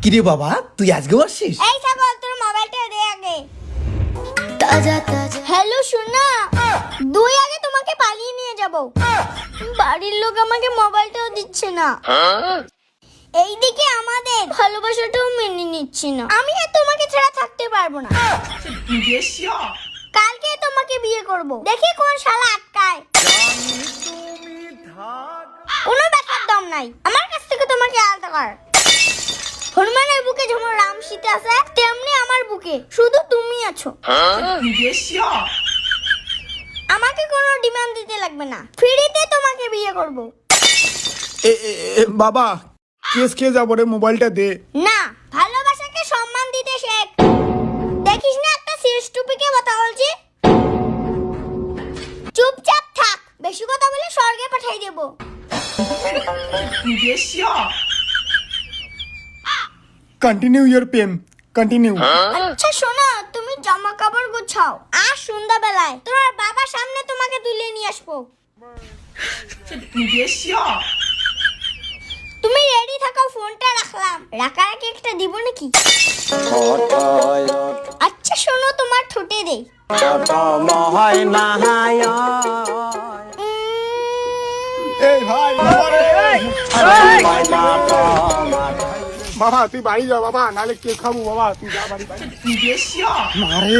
কিরে বাবা তুই আজকে আসছিস? এই ছাগল তোর মোবাইলটা দে আগে। তাজা তাজা হ্যালো সোনা, দুই আগে তোমাকে পালিয়ে নিয়ে যাব। বাড়ির লোক আমাকে মোবাইলটাও দিচ্ছে না। এইদিকে আমাদের ভালোবাসাটাও মেনে নিচ্ছে না। আমি আর তোমাকে ছাড়া থাকতে পারবো না। কালকে তোমাকে বিয়ে করব, দেখি কোন শালা আটকায়। কোনো ব্যাপার দম নাই আমার কাছ থেকে তোমাকে আলাদা কর। হনুমানের বুকে যেমন রাম সীতা আছে, তেমনি আমার বুকে শুধু তুমি আছো। আমাকে কোনো ডিমান্ড দিতে লাগবে না, ফ্রিতে তোমাকে বিয়ে করব। বাবা কেস খেয়ে যাবো রে, মোবাইলটা দে। না, ভালোবাসাকে সম্মান দিতে শেখ। দেখিস না একটা সিরিয়াস টপিকে কথা বলছি। চুপচাপ থাক, বেশি কথা বলে স্বর্গে পাঠিয়ে দেব। Continue your pen, continue. আচ্ছা শোনো, তুমি জামা কাপড় গুছাও, আর সন্ধ্যাবেলায় তোমার বাবার সামনে তোমাকে তুলে নিয়ে আসবো। তুমি রেডি থাকো, ফোনটা রাখলাম। রাখারাখি একটা দিব নাকি? আচ্ছা শোনো, তোমার ঠোঁটে দেই। এই ভাই বাবা তুই বাড়ি যা বাবা, নাহলে কেক খাবো। বাবা তুই যা বাড়ি। মারে